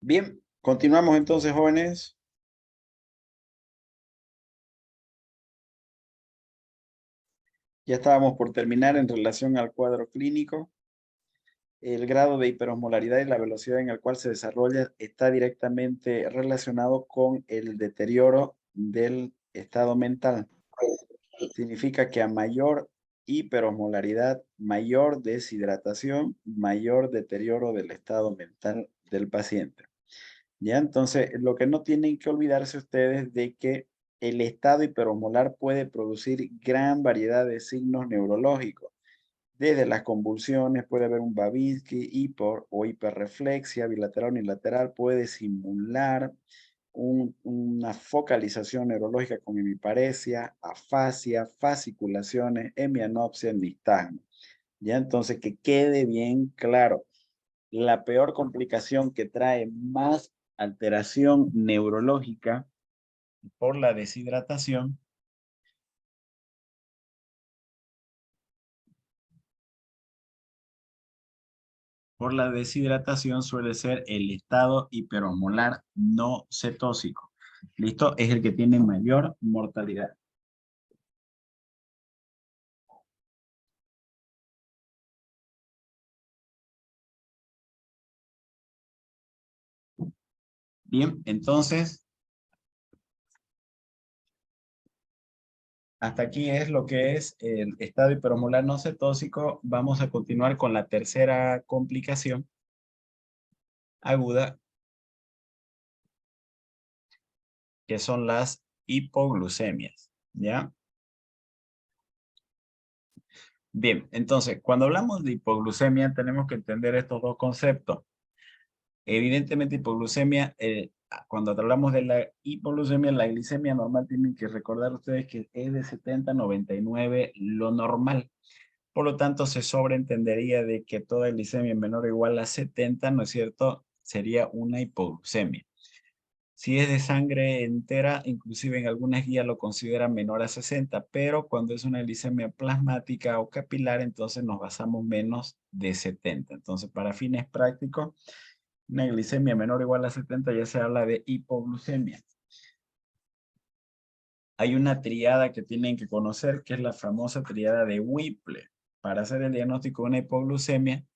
Bien, continuamos entonces, jóvenes. Ya estábamos por terminar en relación al cuadro clínico. El grado de hiperosmolaridad y la velocidad en el cual se desarrolla está directamente relacionado con el deterioro del estado mental. Significa que a mayor hiperosmolaridad, mayor deshidratación, mayor deterioro del estado mental del paciente. ¿Ya? Entonces, lo que no tienen que olvidarse ustedes de que el estado hiperosmolar puede producir gran variedad de signos neurológicos. Desde las convulsiones, puede haber un Babinski, hiper o hiperreflexia, bilateral o unilateral, puede simular una focalización neurológica con hemiparesia, afasia, fasciculaciones, hemianopsia, nistagmo. ¿Ya? Entonces, que quede bien claro, la peor complicación que trae más alteración neurológica por la deshidratación suele ser el estado hiperosmolar no cetósico. ¿Listo? Es el que tiene mayor mortalidad. Bien, entonces, hasta aquí es lo que es el estado hiperosmolar no cetósico. Vamos a continuar con la tercera complicación aguda, que son las hipoglucemias. ¿Ya? Bien, entonces, cuando hablamos de hipoglucemia, tenemos que entender estos dos conceptos. Evidentemente, hipoglucemia, cuando hablamos de la hipoglucemia, la glicemia normal, tienen que recordar ustedes que es de 70 a 99 lo normal. Por lo tanto, se sobreentendería de que toda glicemia menor o igual a 70, ¿no es cierto?, sería una hipoglucemia. Si es de sangre entera, inclusive en algunas guías lo consideran menor a 60, pero cuando es una glicemia plasmática o capilar, entonces nos basamos menos de 70. Entonces, para fines prácticos, una glicemia menor o igual a 70 ya se habla de hipoglucemia. Hay una triada que tienen que conocer, que es la famosa triada de Whipple. Para hacer el diagnóstico de una hipoglucemia,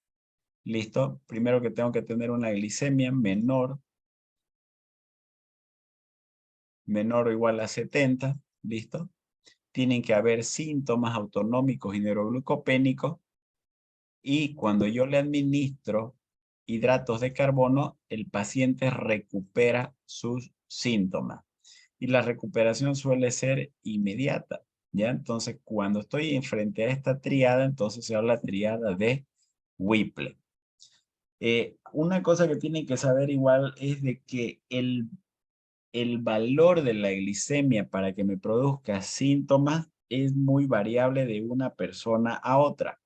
listo, primero que tengo que tener una glicemia menor o igual a 70, listo. Tienen que haber síntomas autonómicos y neuroglucopénicos, y cuando yo le administro hidratos de carbono, el paciente recupera sus síntomas. Y la recuperación suele ser inmediata, ¿ya? Entonces, cuando estoy frente a esta triada, entonces se habla triada de Whipple. Una cosa que tienen que saber igual es de que el valor de la glicemia para que me produzca síntomas es muy variable de una persona a otra.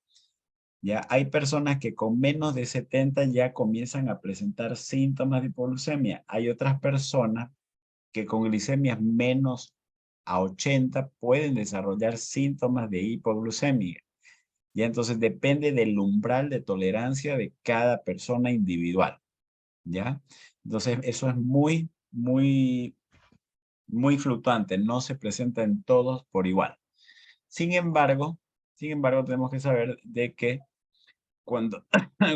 Ya hay personas que con menos de 70 ya comienzan a presentar síntomas de hipoglucemia. Hay otras personas que con glicemias menos a 80 pueden desarrollar síntomas de hipoglucemia. Ya entonces depende del umbral de tolerancia de cada persona individual. ¿Ya? Entonces eso es muy fluctuante, no se presenta en todos por igual. Sin embargo, tenemos que saber de que cuando,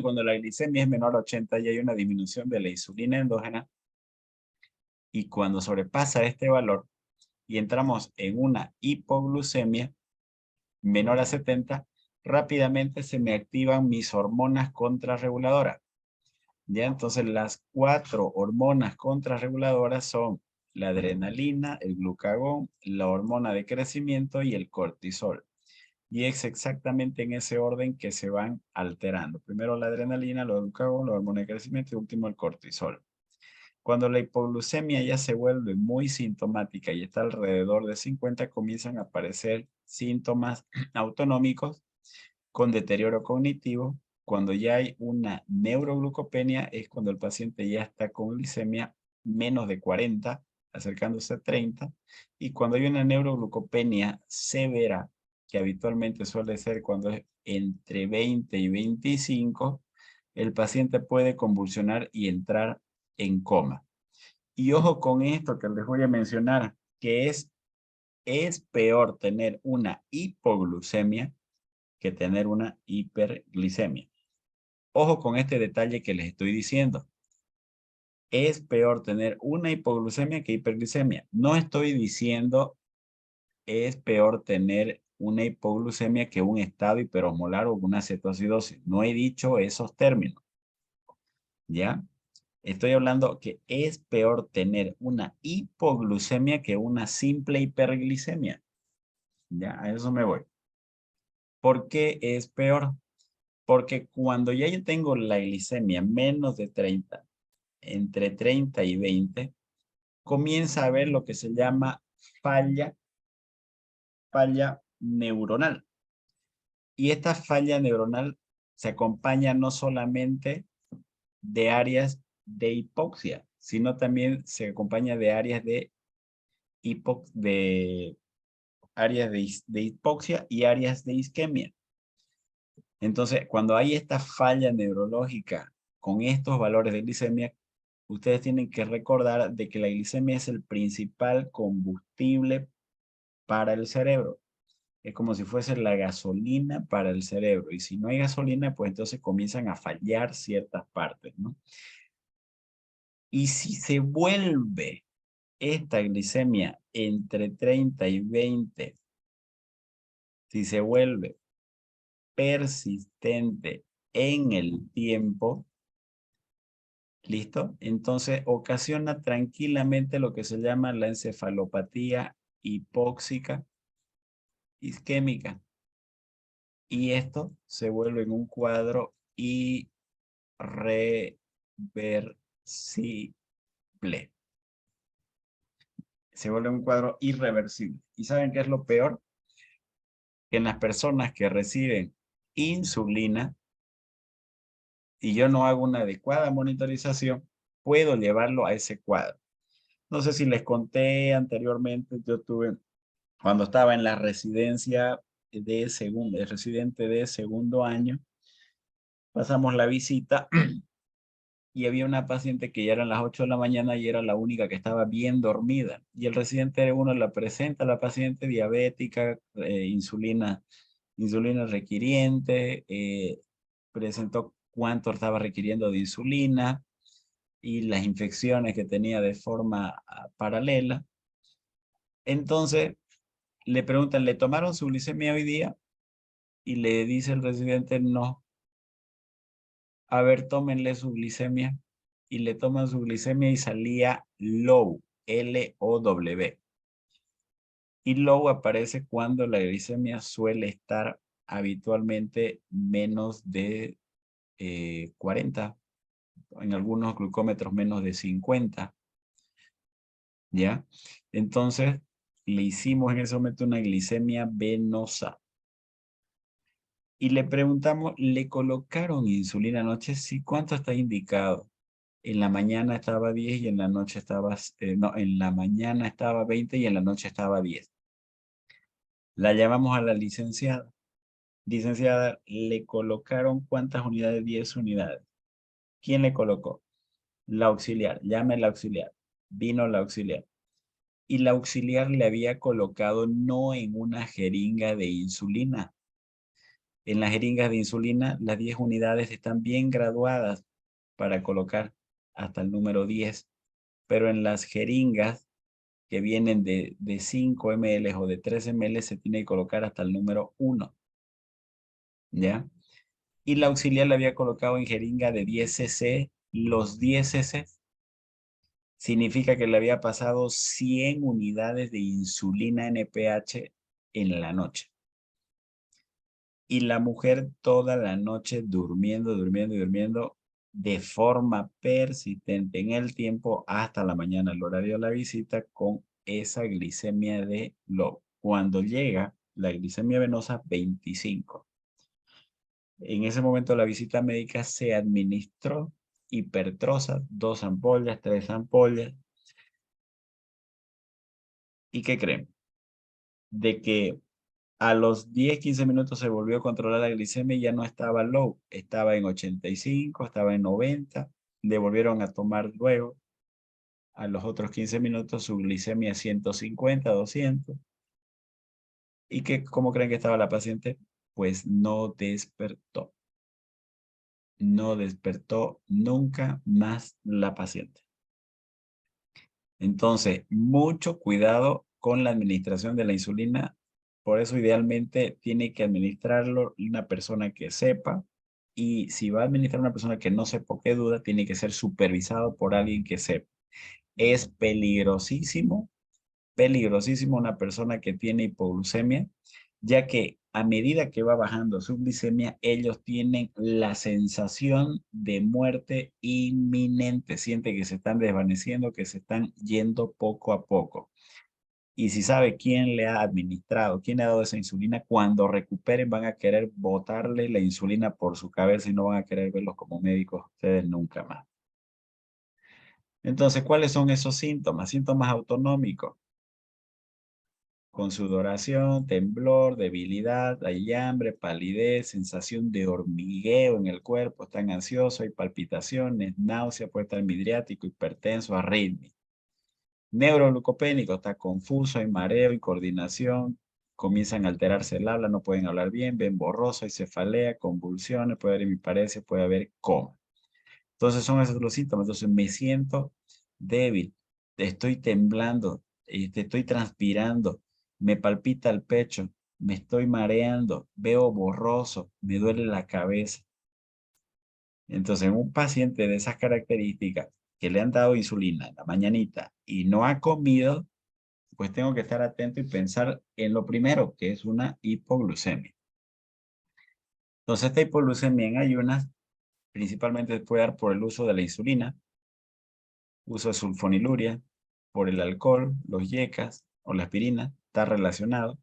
cuando la glicemia es menor a 80 ya hay una disminución de la insulina endógena, y cuando sobrepasa este valor y entramos en una hipoglucemia menor a 70, rápidamente se me activan mis hormonas contrarreguladoras. Ya, entonces las 4 hormonas contrarreguladoras son la adrenalina, el glucagón, la hormona de crecimiento y el cortisol. Y es exactamente en ese orden que se van alterando. Primero la adrenalina, luego el glucagón, luego el hormona de crecimiento y último el cortisol. Cuando la hipoglucemia ya se vuelve muy sintomática y está alrededor de 50, comienzan a aparecer síntomas autonómicos con deterioro cognitivo. Cuando ya hay una neuroglucopenia es cuando el paciente ya está con glicemia menos de 40, acercándose a 30. Y cuando hay una neuroglucopenia severa, que habitualmente suele ser cuando es entre 20 y 25, el paciente puede convulsionar y entrar en coma. Y ojo con esto que les voy a mencionar, que es peor tener una hipoglucemia que tener una hiperglicemia. Ojo con este detalle que les estoy diciendo. Es peor tener una hipoglucemia que hiperglicemia. No estoy diciendo es peor tener una hipoglucemia que un estado hiperosmolar o una cetoacidosis. No he dicho esos términos. ¿Ya? Estoy hablando que es peor tener una hipoglucemia que una simple hiperglicemia. Ya, a eso me voy. ¿Por qué es peor? Porque cuando ya yo tengo la glicemia menos de 30, entre 30 y 20, comienza a haber lo que se llama falla neuronal. Y esta falla neuronal se acompaña no solamente de áreas de hipoxia, sino también se acompaña de áreas de, de hipoxia y áreas de isquemia. Entonces, cuando hay esta falla neurológica con estos valores de glicemia, ustedes tienen que recordar de que la glicemia es el principal combustible para el cerebro. Es como si fuese la gasolina para el cerebro. Y si no hay gasolina, pues entonces comienzan a fallar ciertas partes, ¿no? Y si se vuelve esta glicemia entre 30 y 20, si se vuelve persistente en el tiempo, ¿listo? Entonces ocasiona tranquilamente lo que se llama la encefalopatía hipóxica isquémica. Y esto se vuelve en un cuadro irreversible. Se vuelve un cuadro irreversible. ¿Y saben qué es lo peor? Que en las personas que reciben insulina y yo no hago una adecuada monitorización, puedo llevarlo a ese cuadro. No sé si les conté anteriormente, yo tuve, cuando estaba en la residencia de segundo, el residente de segundo año, pasamos la visita y había una paciente que ya eran las 8 de la mañana y era la única que estaba bien dormida. Y el residente de uno la presenta a la paciente diabética, insulina requiriente, presentó cuánto estaba requiriendo de insulina y las infecciones que tenía de forma paralela. Entonces le preguntan, ¿le tomaron su glicemia hoy día? Y le dice el residente, no. A ver, tómenle su glicemia. Y le toman su glicemia y salía low, L-O-W. Y low aparece cuando la glicemia suele estar habitualmente menos de 40, en algunos glucómetros menos de 50, ¿ya? Entonces, le hicimos en ese momento una glicemia venosa. Y le preguntamos, ¿le colocaron insulina anoche? Sí, ¿cuánto está indicado? En la mañana estaba 10 y en la noche estaba, no, en la mañana estaba 20 y en la noche estaba 10. La llamamos a la licenciada. Licenciada, ¿le colocaron cuántas unidades? 10 unidades. ¿Quién le colocó? La auxiliar. Llame la auxiliar. Vino la auxiliar. Y la auxiliar le había colocado no en una jeringa de insulina. En las jeringas de insulina, las 10 unidades están bien graduadas para colocar hasta el número 10. Pero en las jeringas que vienen de 5 ml o de 3 ml se tiene que colocar hasta el número 1. ¿Ya? Y la auxiliar la había colocado en jeringa de 10 cc. Los 10 cc significa que le había pasado 100 unidades de insulina NPH en la noche. y la mujer toda la noche durmiendo, durmiendo y durmiendo de forma persistente en el tiempo hasta la mañana, el horario de la visita, con esa glicemia de low. Cuando llega la glicemia venosa 25. En ese momento la visita médica se administró hipertroza, 2 ampollas, 3 ampollas. ¿Y qué creen? De que a los 10, 15 minutos se volvió a controlar la glicemia y ya no estaba low, estaba en 85, estaba en 90, le volvieron a tomar luego, a los otros 15 minutos su glicemia 150, 200. ¿Y cómo creen que estaba la paciente? Pues no despertó nunca más la paciente. Entonces, mucho cuidado con la administración de la insulina. Por eso, idealmente, tiene que administrarlo una persona que sepa. Y si va a administrar una persona que no sepa, qué duda, tiene que ser supervisado por alguien que sepa. Es peligrosísimo una persona que tiene hipoglucemia, ya que a medida que va bajando su glicemia, ellos tienen la sensación de muerte inminente. Sienten que se están desvaneciendo, que se están yendo poco a poco. Y si sabe quién le ha administrado, quién le ha dado esa insulina, cuando recuperen van a querer botarle la insulina por su cabeza y no van a querer verlos como médicos ustedes nunca más. Entonces, ¿cuáles son esos síntomas? Síntomas autonómicos. Con sudoración, temblor, debilidad, hay hambre, palidez, sensación de hormigueo en el cuerpo, están ansiosos, hay palpitaciones, náusea, puede estar midriático, hipertenso, arritmia. Neuroglucopénico, está confuso, hay mareo, incoordinación, comienzan a alterarse el habla, no pueden hablar bien, ven borroso, hay cefalea, convulsiones, puede haber hemiparesia, puede haber coma. Entonces son esos los síntomas. Entonces me siento débil, estoy temblando, estoy transpirando, me palpita el pecho, me estoy mareando, veo borroso, me duele la cabeza. Entonces, en un paciente de esas características que le han dado insulina en la mañanita y no ha comido, pues tengo que estar atento y pensar en lo primero, que es una hipoglucemia. Entonces, esta hipoglucemia en ayunas principalmente se puede dar por el uso de la insulina, uso de sulfoniluria, por el alcohol, los yecas o la aspirina, está relacionado,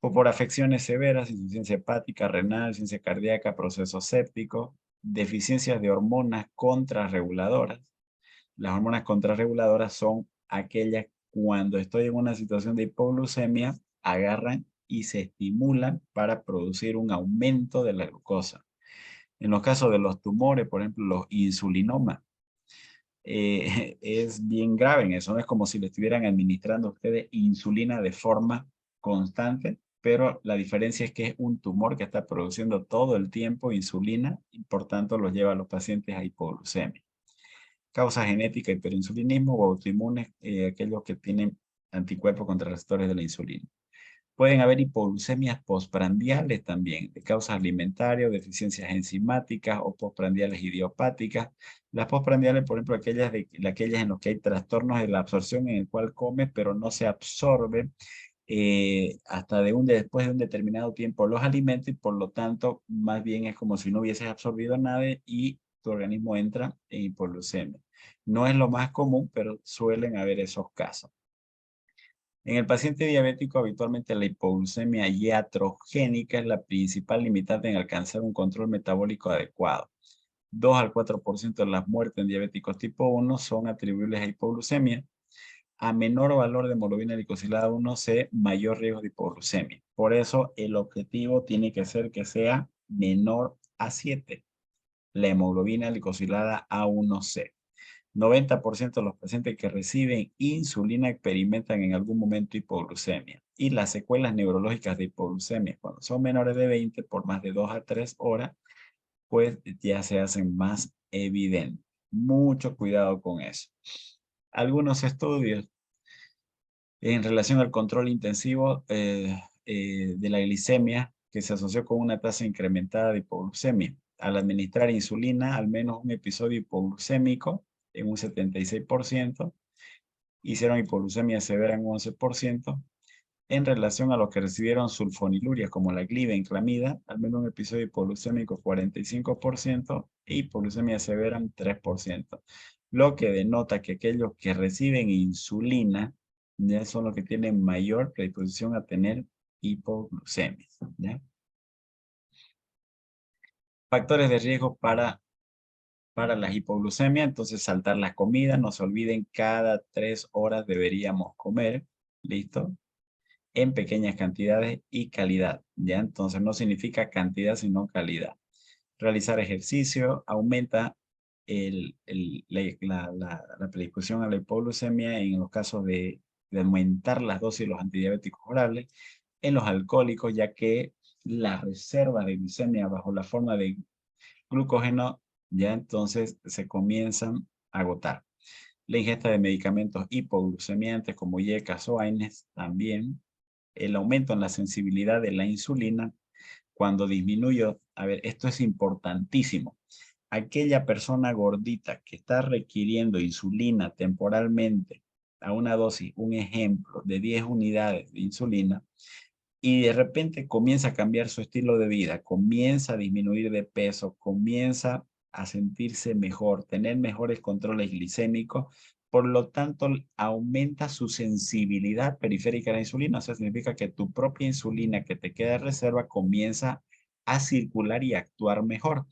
o por afecciones severas, insuficiencia hepática, renal, insuficiencia cardíaca, proceso séptico, deficiencias de hormonas contrarreguladoras. Las hormonas contrarreguladoras son aquellas cuando estoy en una situación de hipoglucemia, agarran y se estimulan para producir un aumento de la glucosa. En los casos de los tumores, por ejemplo, los insulinomas, es bien grave en eso. No es como si le estuvieran administrando a ustedes insulina de forma constante, pero la diferencia es que es un tumor que está produciendo todo el tiempo insulina y por tanto los lleva a los pacientes a hipoglucemia. Causa genética, hiperinsulinismo o autoinmunes, aquellos que tienen anticuerpos contra receptores de la insulina. Pueden haber hipoglucemias postprandiales también, de causas alimentarias, deficiencias enzimáticas o postprandiales idiopáticas. Las postprandiales, por ejemplo, aquellas en las que hay trastornos de la absorción en el cual come, pero no se absorbe hasta después de un determinado tiempo los alimentos y por lo tanto, más bien es como si no hubieses absorbido nada y tu organismo entra en hipoglucemia. No es lo más común, pero suelen haber esos casos. En el paciente diabético, habitualmente la hipoglucemia iatrogénica es la principal limitante en alcanzar un control metabólico adecuado. 2 al 4% de las muertes en diabéticos tipo 1 son atribuibles a hipoglucemia. A menor valor de hemoglobina glicosilada 1C, mayor riesgo de hipoglucemia. Por eso, el objetivo tiene que ser que sea menor a 7, la hemoglobina glicosilada A1C. 90% de los pacientes que reciben insulina experimentan en algún momento hipoglucemia. Y las secuelas neurológicas de hipoglucemia, cuando son menores de 20 por más de 2 a 3 horas, pues ya se hacen más evidentes. Mucho cuidado con eso. Algunos estudios en relación al control intensivo de la glicemia que se asoció con una tasa incrementada de hipoglucemia. Al administrar insulina, al menos un episodio hipoglucémico en un 76%, hicieron hipoglucemia severa en un 11%, en relación a los que recibieron sulfonilurias como la glibenclamida, al menos un episodio hipoglucémico 45% e hipoglucemia severa un 3%, lo que denota que aquellos que reciben insulina ya son los que tienen mayor predisposición a tener hipoglucemia, ¿ya? Factores de riesgo para la hipoglucemia, entonces saltar las comidas, no se olviden, cada 3 horas deberíamos comer, ¿listo? En pequeñas cantidades y calidad, ¿ya? Entonces no significa cantidad, sino calidad. Realizar ejercicio aumenta la predisposición a la hipoglucemia en los casos de aumentar las dosis de los antidiabéticos orales, en los alcohólicos, ya que las reservas de glicemia bajo la forma de glucógeno ya entonces se comienzan a agotar. La ingesta de medicamentos hipoglucemiantes como IECAS o AINES también. El aumento en la sensibilidad de la insulina cuando disminuyó. A ver, esto es importantísimo. Aquella persona gordita que está requiriendo insulina temporalmente a una dosis, un ejemplo, de 10 unidades de insulina, y de repente comienza a cambiar su estilo de vida, comienza a disminuir de peso, comienza a sentirse mejor, tener mejores controles glicémicos, por lo tanto aumenta su sensibilidad periférica a la insulina, o sea, significa que tu propia insulina que te queda de reserva comienza a circular y a actuar mejor.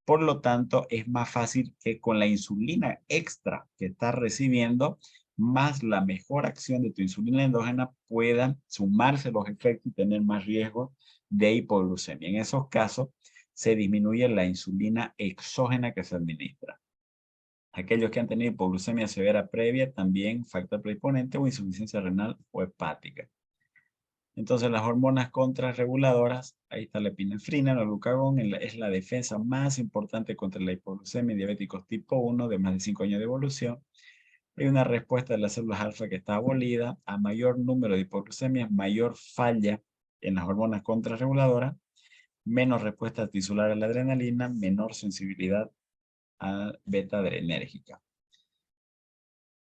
Por lo tanto, es más fácil que con la insulina extra que estás recibiendo, más la mejor acción de tu insulina endógena puedan sumarse los efectos y tener más riesgo de hipoglucemia. En esos casos, se disminuye la insulina exógena que se administra. Aquellos que han tenido hipoglucemia severa previa, también factor predisponente o insuficiencia renal o hepática. Entonces, las hormonas contrarreguladoras, ahí está la epinefrina, el glucagón, es la defensa más importante contra la hipoglucemia en diabéticos tipo 1 de más de 5 años de evolución. Hay una respuesta de las células alfa que está abolida. A mayor número de hipoglucemias, mayor falla en las hormonas contrarreguladoras, menos respuesta tisular a la adrenalina, menor sensibilidad a beta adrenérgica.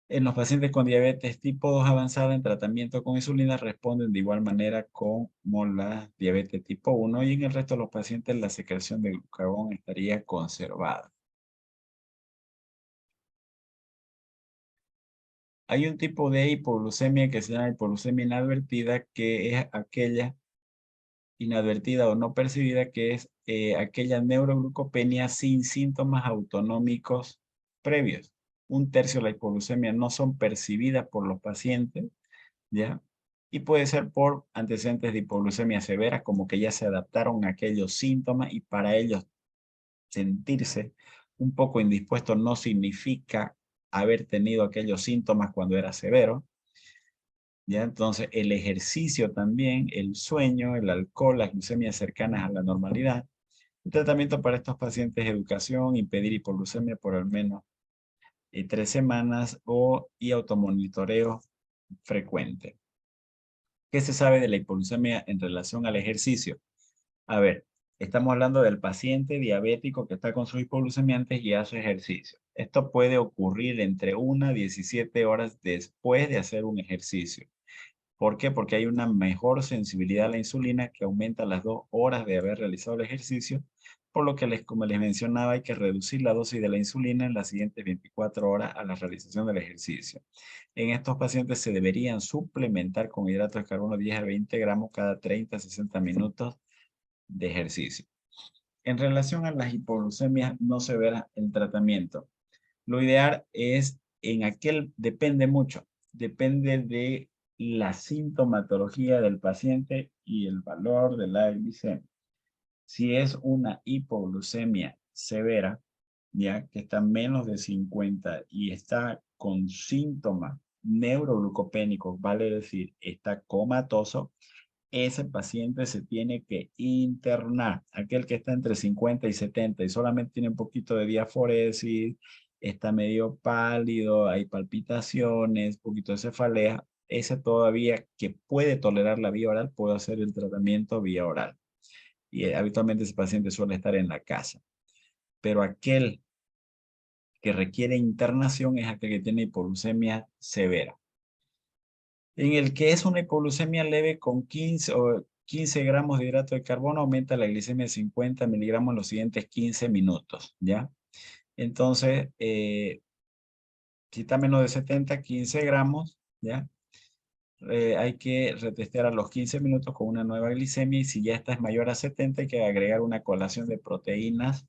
En los pacientes con diabetes tipo 2 avanzada en tratamiento con insulina responden de igual manera como la diabetes tipo 1 y en el resto de los pacientes la secreción de glucagón estaría conservada. Hay un tipo de hipoglucemia que se llama hipoglucemia inadvertida, que es aquella inadvertida o no percibida, que es aquella neuroglucopenia sin síntomas autonómicos previos. Un tercio de la hipoglucemia no son percibidas por los pacientes, ¿ya? Y puede ser por antecedentes de hipoglucemia severa, como que ya se adaptaron a aquellos síntomas y para ellos sentirse un poco indispuesto no significa haber tenido aquellos síntomas cuando era severo. ¿Ya? Entonces, el ejercicio también, el sueño, el alcohol, las glucemias cercanas a la normalidad. El tratamiento para estos pacientes, educación, impedir hipoglucemia por al menos 3 semanas y automonitoreo frecuente. ¿Qué se sabe de la hipoglucemia en relación al ejercicio? A ver, estamos hablando del paciente diabético que está con sus hipoglucemiantes y hace ejercicio. Esto puede ocurrir entre 1 a 17 horas después de hacer un ejercicio. ¿Por qué? Porque hay una mejor sensibilidad a la insulina que aumenta las 2 horas de haber realizado el ejercicio, por lo que como les mencionaba, hay que reducir la dosis de la insulina en las siguientes 24 horas a la realización del ejercicio. En estos pacientes se deberían suplementar con hidratos de carbono 10 a 20 gramos cada 30 a 60 minutos de ejercicio. En relación a las hipoglucemias no severas, el tratamiento. Lo ideal es depende mucho, depende de la sintomatología del paciente y el valor de la glicemia. Si es una hipoglucemia severa, ya que está menos de 50 y está con síntomas neuroglucopénicos, vale decir, está comatoso, ese paciente se tiene que internar. Aquel que está entre 50 y 70 y solamente tiene un poquito de diaforesis, está medio pálido, hay palpitaciones, un poquito de cefalea, ese todavía que puede tolerar la vía oral, puede hacer el tratamiento vía oral. Y habitualmente ese paciente suele estar en la casa. Pero aquel que requiere internación es aquel que tiene hipoglucemia severa. En el que es una hipoglucemia leve con 15 gramos de hidrato de carbono, aumenta la glicemia a 50 miligramos en los siguientes 15 minutos, ¿ya? Entonces, si está menos de 70, 15 gramos, ¿ya? Hay que retestear a los 15 minutos con una nueva glicemia y si ya esta es mayor a 70 hay que agregar una colación de proteínas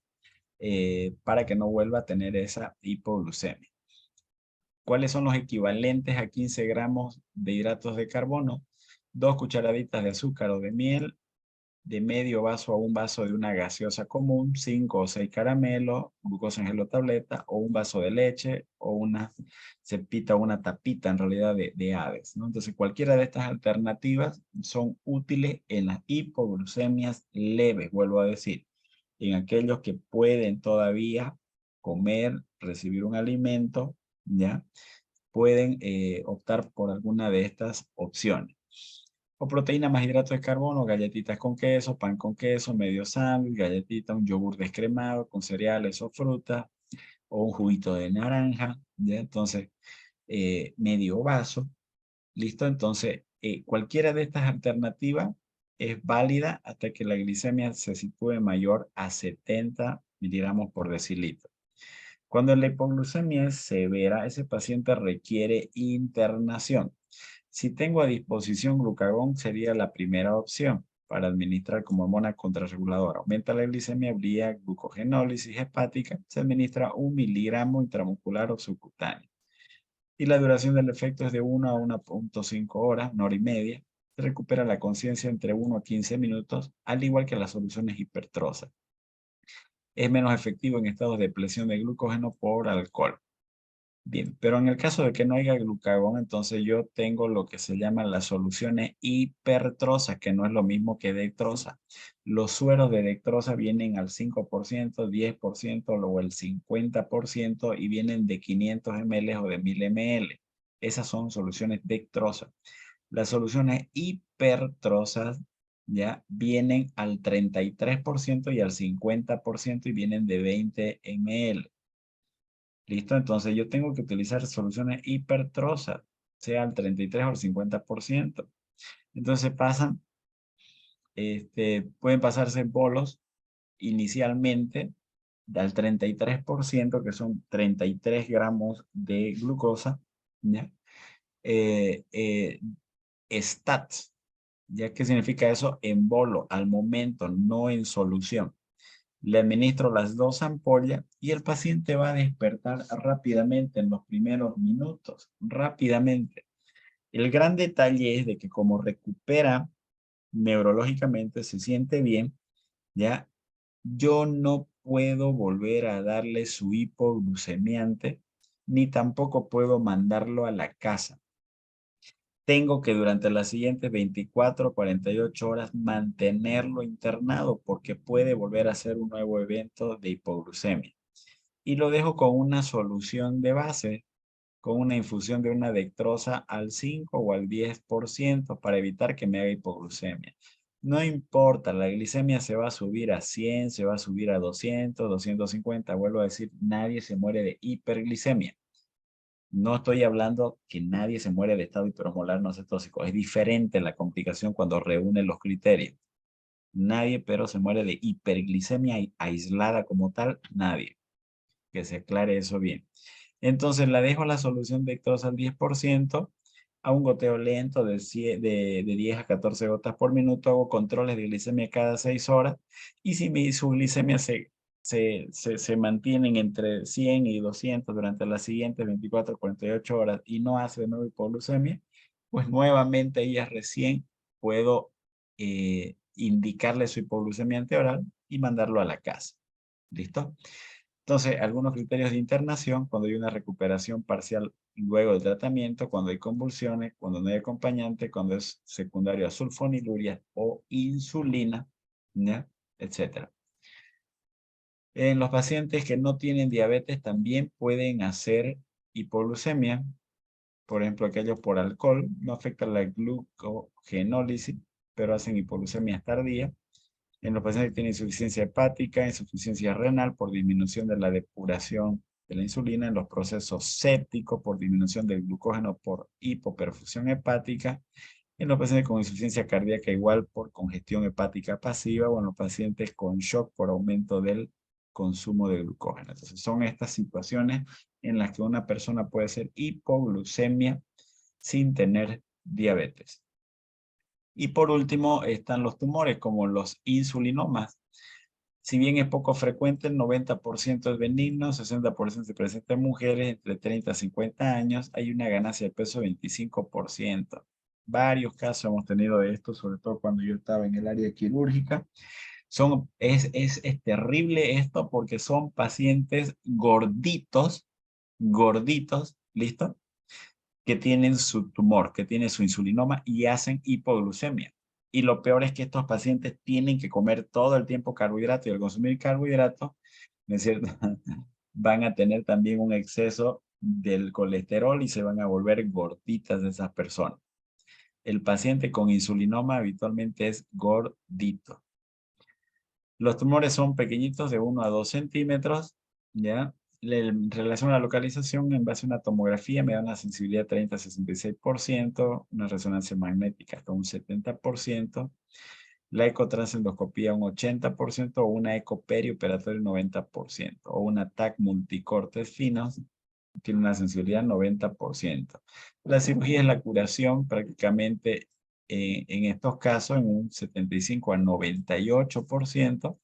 para que no vuelva a tener esa hipoglucemia. ¿Cuáles son los equivalentes a 15 gramos de hidratos de carbono? 2 cucharaditas de azúcar o de miel, de medio vaso a un vaso de una gaseosa común, 5 o 6 caramelos, glucosa en gel o tableta, o un vaso de leche, o una cepita o una tapita en realidad de Hades, ¿no? Entonces cualquiera de estas alternativas son útiles en las hipoglucemias leves, vuelvo a decir, en aquellos que pueden todavía comer, recibir un alimento, ¿ya? Pueden optar por alguna de estas opciones. O proteína más hidratos de carbono, galletitas con queso, pan con queso, medio sándwich, galletita, un yogur descremado con cereales o frutas, o un juguito de naranja, ¿ya? Entonces, medio vaso, ¿listo? Entonces, cualquiera de estas alternativas es válida hasta que la glicemia se sitúe mayor a 70 miligramos por decilitro. Cuando la hipoglucemia es severa, ese paciente requiere internación. Si tengo a disposición glucagón, sería la primera opción para administrar como hormona contrarreguladora. Aumenta la glicemia vía glucogenólisis hepática. Se administra 1 miligramo intramuscular o subcutáneo. Y la duración del efecto es de 1 a 1.5 horas, 1 hora y media. Se recupera la conciencia entre 1 a 15 minutos, al igual que las soluciones hipertrosas. Es menos efectivo en estados de depresión de glucógeno por alcohol. Bien, pero en el caso de que no haya glucagón, entonces yo tengo lo que se llaman las soluciones hipertrosas, que no es lo mismo que dextrosa. Los sueros de dextrosa vienen al 5%, 10% o el 50% y vienen de 500 ml o de 1000 ml. Esas son soluciones dextrosas. Las soluciones hipertrosas ya vienen al 33% y al 50% y vienen de 20 ml. ¿Listo? Entonces yo tengo que utilizar soluciones hipertrosas, sea al 33 o al 50%. Entonces pueden pasarse bolos inicialmente al 33%, que son 33 gramos de glucosa, ¿ya? Eh, eh, STATs, ¿ya? ¿Qué significa eso? En bolo, al momento, no en solución. Le administro las 2 ampollas y el paciente va a despertar rápidamente en los primeros minutos, rápidamente. El gran detalle es de que como recupera neurológicamente, se siente bien, ¿ya? Yo no puedo volver a darle su hipoglucemiante, ni tampoco puedo mandarlo a la casa. Tengo que durante las siguientes 24 o 48 horas mantenerlo internado porque puede volver a ser un nuevo evento de hipoglucemia. Y lo dejo con una solución de base, con una infusión de una dextrosa al 5 o al 10% para evitar que me haga hipoglucemia. No importa, la glicemia se va a subir a 100, se va a subir a 200, 250. Vuelvo a decir, nadie se muere de hiperglicemia. No estoy hablando que nadie se muere de estado hiperosmolar no cetóxico. Es diferente la complicación cuando reúne los criterios. Nadie, pero se muere de hiperglicemia aislada como tal, nadie. Que se aclare eso bien. Entonces la dejo la solución dextrosa al 10%, a un goteo lento de 10 a 14 gotas por minuto, hago controles de glicemia cada 6 horas y si su glicemia se mantienen entre 100 y 200 durante las siguientes 24 a 48 horas y no hace de nuevo hipoglucemia, pues nuevamente ella recién puedo indicarle su hipoglucemia anteoral y mandarlo a la casa. ¿Listo? Entonces, algunos criterios de internación, cuando hay una recuperación parcial luego del tratamiento, cuando hay convulsiones, cuando no hay acompañante, cuando es secundario a sulfoniluria o insulina, ¿ya? Etcétera. En los pacientes que no tienen diabetes también pueden hacer hipoglucemia, por ejemplo, aquellos por alcohol, no afecta la glucogenólisis, pero hacen hipoglucemia tardía. En los pacientes que tienen insuficiencia hepática, insuficiencia renal por disminución de la depuración de la insulina en los procesos sépticos por disminución del glucógeno por hipoperfusión hepática, en los pacientes con insuficiencia cardíaca igual por congestión hepática pasiva o en los pacientes con shock por aumento del consumo de glucógeno. Entonces son estas situaciones en las que una persona puede hacer hipoglucemia sin tener diabetes. Y por último están los tumores como los insulinomas. Si bien es poco frecuente, el 90% es benigno, 60% se presenta en mujeres entre 30 y 50 años, hay una ganancia de peso de 25%. Varios casos hemos tenido de esto, sobre todo cuando yo estaba en el área quirúrgica. Es terrible esto porque son pacientes gorditos, ¿listo? Que tienen su tumor, que tienen su insulinoma y hacen hipoglucemia. Y lo peor es que estos pacientes tienen que comer todo el tiempo carbohidratos y al consumir carbohidratos, ¿no es cierto? Van a tener también un exceso del colesterol y se van a volver gorditas de esas personas. El paciente con insulinoma habitualmente es gordito. Los tumores son pequeñitos de 1 a 2 centímetros, ¿ya? En relación a la localización, en base a una tomografía me da una sensibilidad 30 a 66%, una resonancia magnética hasta un 70%, la ecotransendoscopía un 80% o una eco perioperatoria un 90% o una TAC multicortes finos tiene una sensibilidad 90%. La cirugía es la curación prácticamente en estos casos en un 75 a 98%.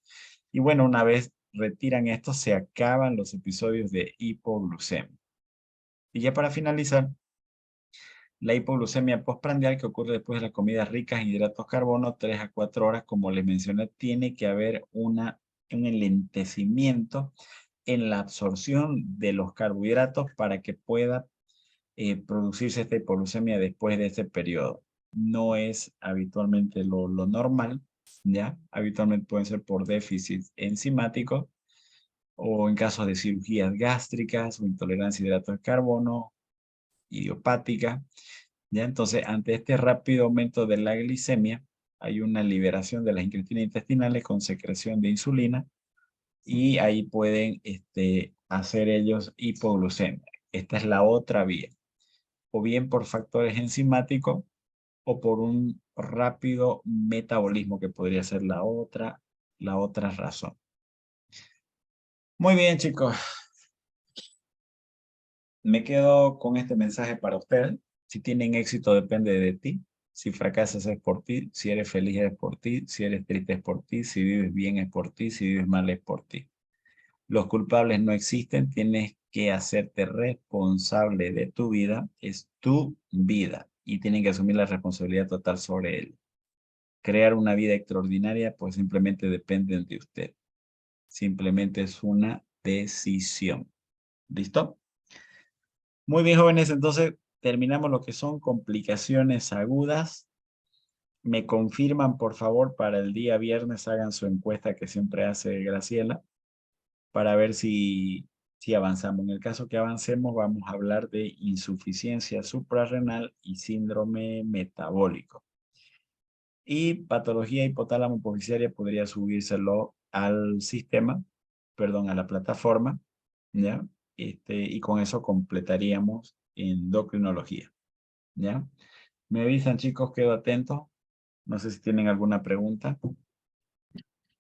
Y bueno, una vez retiran esto, se acaban los episodios de hipoglucemia. Y ya para finalizar, la hipoglucemia postprandial que ocurre después de las comidas ricas en hidratos de carbono, 3 a 4 horas, como les mencioné, tiene que haber un enlentecimiento en la absorción de los carbohidratos para que pueda producirse esta hipoglucemia después de este periodo. No es habitualmente lo normal, ¿ya? Habitualmente pueden ser por déficit enzimático o en casos de cirugías gástricas o intolerancia a hidratos de carbono, idiopática, ¿ya? Entonces, ante este rápido aumento de la glicemia, hay una liberación de las incretinas intestinales con secreción de insulina y ahí pueden hacer ellos hipoglucemia. Esta es la otra vía. O bien por factores enzimáticos o por un rápido metabolismo que podría ser la otra razón. Muy bien, chicos. Me quedo con este mensaje para ustedes. Si tienen éxito depende de ti. Si fracasas es por ti. Si eres feliz es por ti. Si eres triste es por ti. Si vives bien es por ti. Si vives mal es por ti. Los culpables no existen. Tienes que hacerte responsable de tu vida. Es tu vida. Y tienen que asumir la responsabilidad total sobre él. Crear una vida extraordinaria pues simplemente depende de usted. Simplemente es una decisión. ¿Listo? Muy bien, jóvenes, entonces terminamos lo que son complicaciones agudas. Me confirman, por favor, para el día viernes hagan su encuesta que siempre hace Graciela para ver si avanzamos. En el caso que avancemos, vamos a hablar de insuficiencia suprarrenal y síndrome metabólico. Y patología hipotálamo hipoficiaria podría subírselo al sistema, perdón, a la plataforma, ¿ya? Y con eso completaríamos endocrinología, ¿ya? Me avisan, chicos, quedo atento. No sé si tienen alguna pregunta.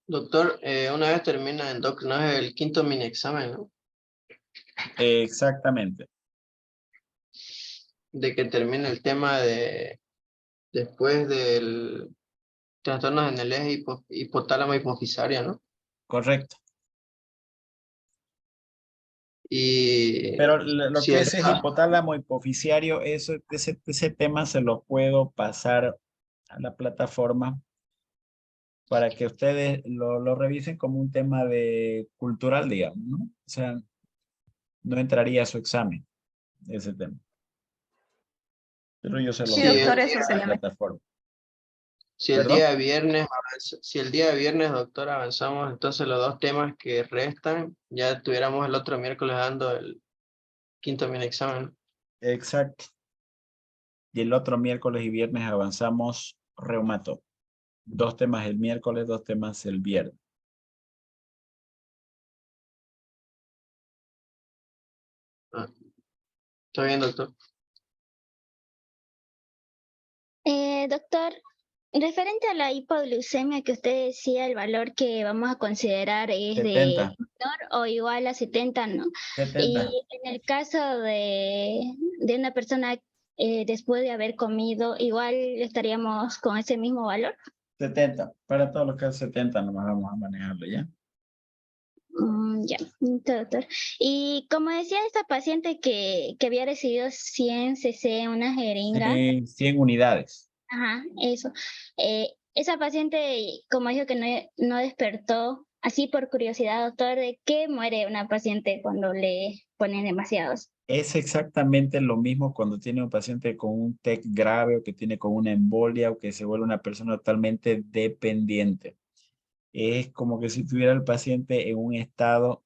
Doctor, una vez termina endocrino es el quinto mini examen, ¿no? Exactamente. De que termine el tema de después del trastornos en el eje hipotálamo hipofisario, ¿no? Correcto. Y Pero lo si que el es hipotálamo hipoficiario, ese tema se lo puedo pasar a la plataforma para que ustedes lo revisen como un tema de cultural, digamos, ¿no? O sea, no entraría a su examen ese tema. Pero yo se lo Sí, si doy doctor, el, eso a la sería mejor. plataforma. si el ¿Perdón? día viernes si el día viernes, doctor, avanzamos, entonces los dos temas que restan, ya tuviéramos el otro miércoles dando el quinto mini examen. Exacto. Y el otro miércoles y viernes avanzamos reumato. 2 temas el miércoles, 2 temas el viernes. Está bien, doctor. Doctor, referente a la hipoglucemia que usted decía, el valor que vamos a considerar es de 70, menor o igual a 70, ¿no? 70, Y en el caso de una persona después de haber comido, igual estaríamos con ese mismo valor. 70. Para todos los casos 70 nomás vamos a manejarlo, ¿ya? Ya, doctor. Y como decía esta paciente que había recibido 100 cc, una jeringa, 100 unidades. ajá, eso. Esa paciente, como dijo que no despertó, así por curiosidad, doctor, ¿de qué muere una paciente cuando le ponen demasiados? Es exactamente lo mismo cuando tiene un paciente con un TEC grave o que tiene con una embolia o que se vuelve una persona totalmente dependiente. Es como que si tuviera el paciente en un estado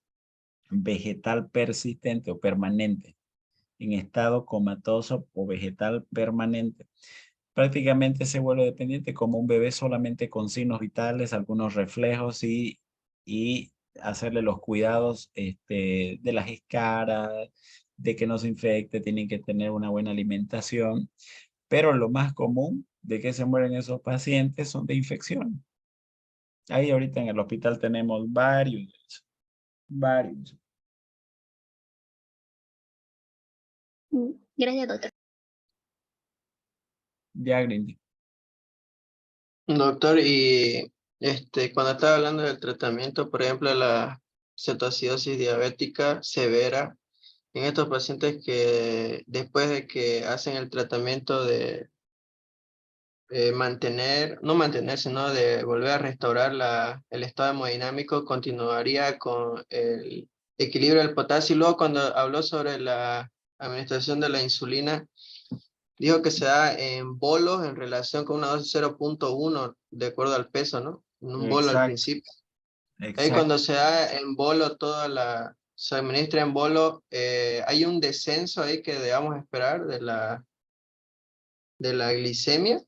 vegetal persistente o permanente, en estado comatoso o vegetal permanente. Prácticamente se vuelve dependiente como un bebé solamente con signos vitales, algunos reflejos y hacerle los cuidados de las escaras, de que no se infecte, tienen que tener una buena alimentación, pero lo más común de que se mueren esos pacientes son de infección. Ahí ahorita en el hospital tenemos varios de esos, varios. Gracias, doctor. Ya, Grindy. Doctor, y cuando estaba hablando del tratamiento, por ejemplo, la cetoacidosis diabética severa, en estos pacientes que después de que hacen el tratamiento de no mantener, sino de volver a restaurar el estado hemodinámico, continuaría con el equilibrio del potasio. Y luego cuando habló sobre la administración de la insulina, dijo que se da en bolos en relación con una dosis 0.1 de acuerdo al peso, ¿no? En un bolo al Exacto, principio. Ahí exacto. cuando se da en bolo se administra en bolo, hay un descenso ahí que debamos esperar de la glicemia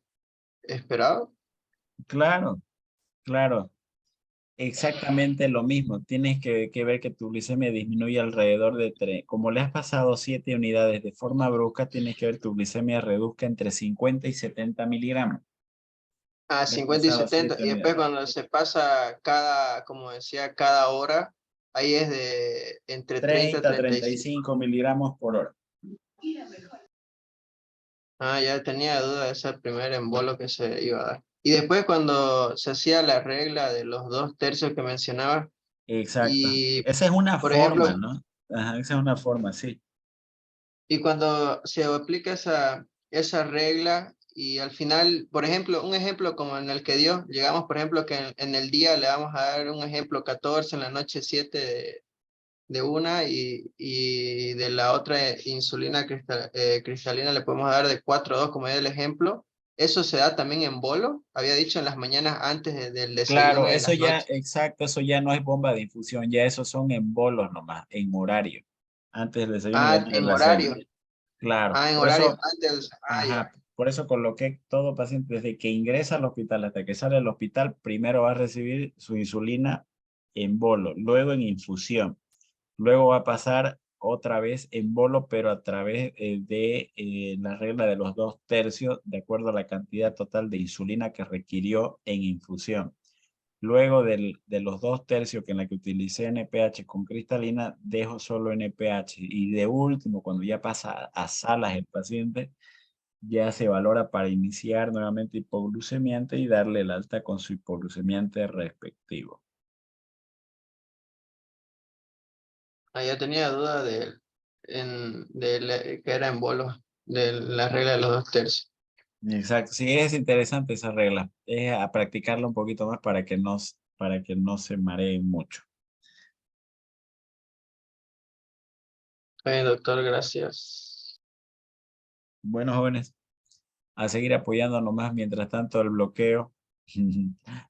esperado. Claro, claro. Exactamente lo mismo. Tienes que ver que tu glicemia disminuye alrededor de 3. Como le has pasado 7 unidades de forma brusca, tienes que ver tu glicemia reduzca entre 50 y 70 miligramos. A Le has 50 y pasado 70. 7 Y después unidades. cuando se pasa como decía, cada hora, ahí es de entre 30 y 30 a 35. 35 miligramos por hora. Ah, ya tenía duda de ese primer embolo que se iba a dar. Y después cuando se hacía la regla de los 2/3 que mencionaba, Exacto. y Esa es una por ejemplo, forma, ¿no? Ajá, esa es una forma, sí. y cuando se aplica esa regla y al final, por ejemplo, un ejemplo como en el que dio, llegamos, por ejemplo, que en el día le vamos a dar un ejemplo 14, en la noche 7 de una y de la otra insulina cristalina le podemos dar de 4 a 2 como es el ejemplo. Eso se da también en bolo, había dicho en las mañanas antes del desayuno Claro, y en eso las ya, noches. exacto, eso ya no es bomba de infusión, ya esos son en bolos nomás, en horario. Antes del desayuno y Ah, antes de en la cena. horario. Claro, Ah, en por horario eso, antes. Ah, ya. ajá, por eso coloqué todo paciente desde que ingresa al hospital hasta que sale del hospital, primero va a recibir su insulina en bolo, luego en infusión, luego va a pasar otra vez en bolo, pero a través de la regla de los 2/3, de acuerdo a la cantidad total de insulina que requirió en infusión. Luego de los 2/3 que en la que utilicé NPH con cristalina, dejo solo NPH. Y de último, cuando ya pasa a salas el paciente, ya se valora para iniciar nuevamente hipoglucemiante y darle el alta con su hipoglucemiante respectivo. Ah, ya tenía duda que era en bolos, de la regla de los 2/3. Exacto, sí, es interesante esa regla. Es a practicarla un poquito más para que no se mareen mucho. Doctor, gracias. Bueno, jóvenes, a seguir apoyándonos más mientras tanto el bloqueo,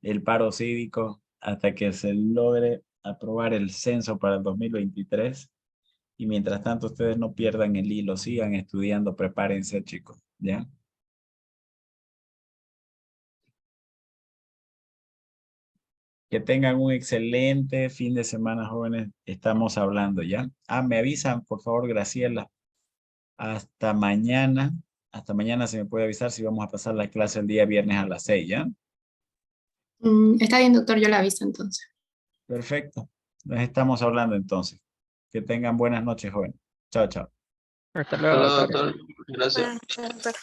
el paro cívico, hasta que se logre aprobar el censo para el 2023. Y mientras tanto, ustedes no pierdan el hilo, sigan estudiando, prepárense, chicos, ¿ya? Que tengan un excelente fin de semana, jóvenes. Estamos hablando, ¿ya? Ah, me avisan, por favor, Graciela. Hasta mañana. Hasta mañana se me puede avisar si vamos a pasar la clase el día viernes a las 6, ¿ya? Está bien, doctor, yo la aviso entonces. Perfecto. Nos estamos hablando entonces. Que tengan buenas noches, jóvenes. Chao, chao. Hasta Hasta luego, luego, doctor. doctor. Gracias. Doctor.